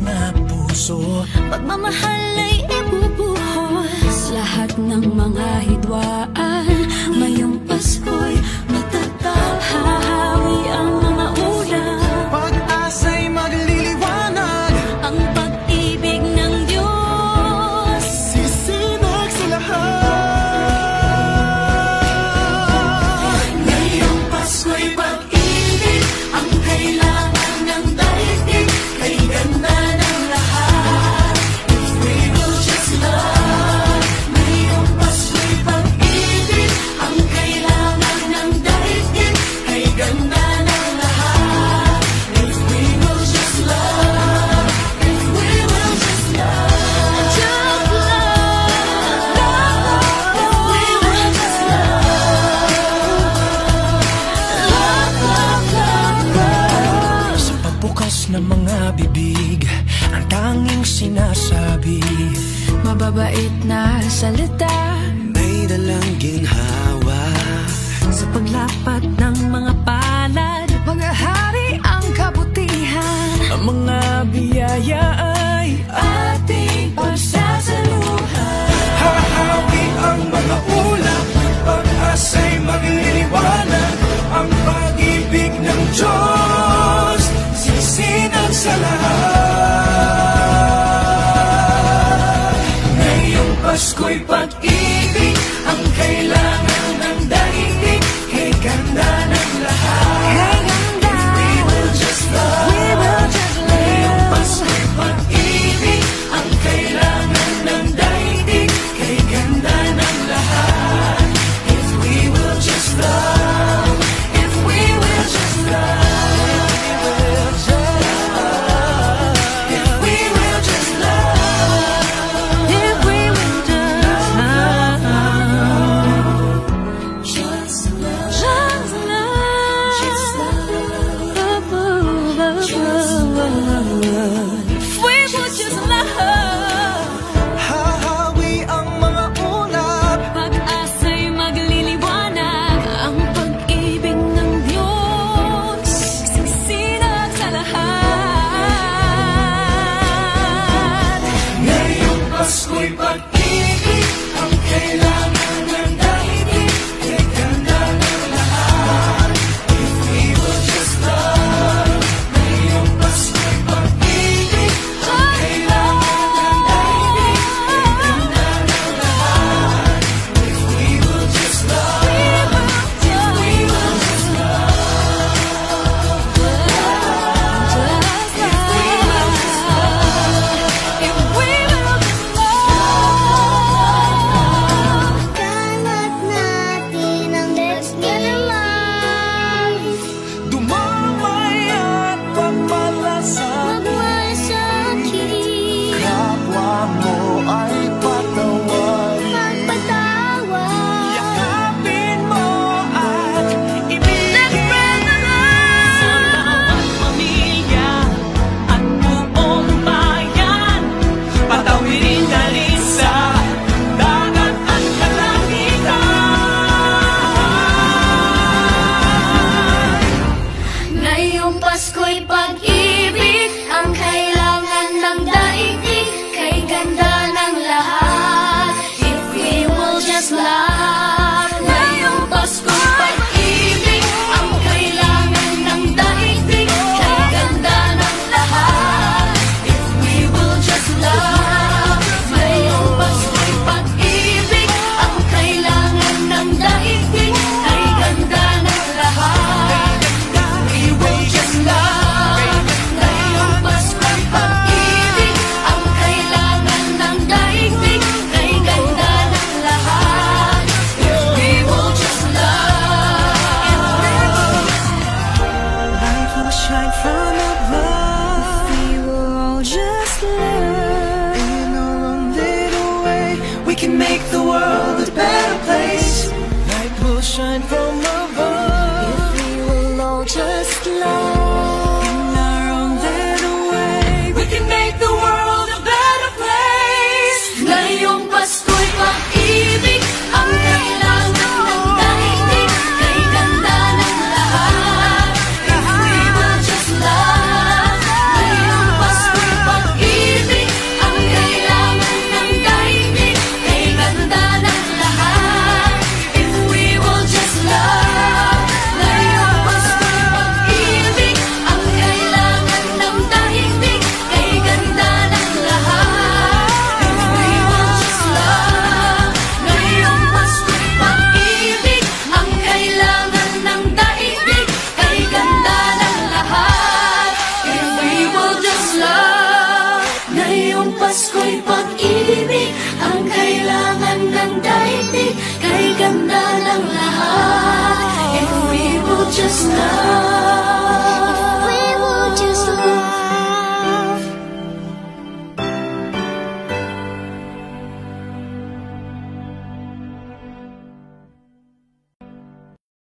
mga puso. Pagmamahal ay ibubuhos lahat ng mga hidwaan. Ngayong Pasko'y matatag, hahawi ang mga ulam. Pag-asa'y magliliwanag, ang pag-ibig ng Diyos sisinag sa lahat. Ngayong Pasko'y pag-ibig ang kailangan ng daigdig. Kay ganda ng lahat, if we will just love. Ngayong Pasko'y pag-ibig ang kailangan ng daigdig. Kay ganda ng lahat, if we will just love. If we will just love, just love. If we will just love. Sa pagbukas ng mga bibig, ang tanging sinasabi, Mababait na salita may dalang ginhawa. sa paglapat ng mga palad, maghahari ang kabutihan. Ang mga biyaya ay Ating pagsasaluhan. hahawi ang mga ulap. Pag-asa'y magliliwanag, ang pag-ibig ng Diyos sisinag sa lahat. Ngayong Pasko'y pag-ibig ang kailangan ng daigdig. Kay ganda ng lahat, if we will just love. Ngayong Pasko'y pag-ibig ang kailangan ng daigdig. Kay ganda ng lahat, if we will just love. If we will just love. If we will just love. If we will just love, just love, just love. If we will just love, Hahawi ang mga ulap. pag-asa'y magliliwanag, ang pag-ibig ng Diyos sisinag sa lahat. Ngayong Pasko'y pag-ibig ang kailangan ng daigdig. Kay ganda ng lahat, if we will just love. Ngayong Pasko'y pag-ibig ang kailangan ng daigdig. Kay ganda ng lahat, if we will just love. If we will just love. Kalat natin ang let's get alive. Dumamay at pagmalasakit. Magmasakit, Kapwa mo ay patawarin. magpatawad. Yakapin mo at ibigin. Sa bawat pamilya at buong bayan, patawirin galing sa dagat at kalangitan. Ngayong Pasko'y pag-ibig ang kailangan ng daigdig. Kay ganda ng lahat, if we will just love. Ngayong Pasko'y pag-ibig ang kailangan ng daigdig. Kay ganda ng lahat, if we will just love. Ngayong Pasko'y pag-ibig ang kailangan ng daigdig. Kay ganda ng lahat, we will just love. Ngayong Pasko'y pag-ibig ang kailangan ng daigdig. Kay ganda ng lahat, if we will just love. Light will shine from above. We will all just love. In our own little way, we can make the world a better place. Light will shine from above. We will all just love. In our own little way, we can make the world a better place. Ngayong Pasko'y pag-ibig ang kailangan ng daigdig. Kay ganda ng lahat, if we will just love. Ngayong Pasko'y pag-ibig Pasko'y pag-ibig ang kailangan ng daigdig, kay ganda ng lahat. If we will just love.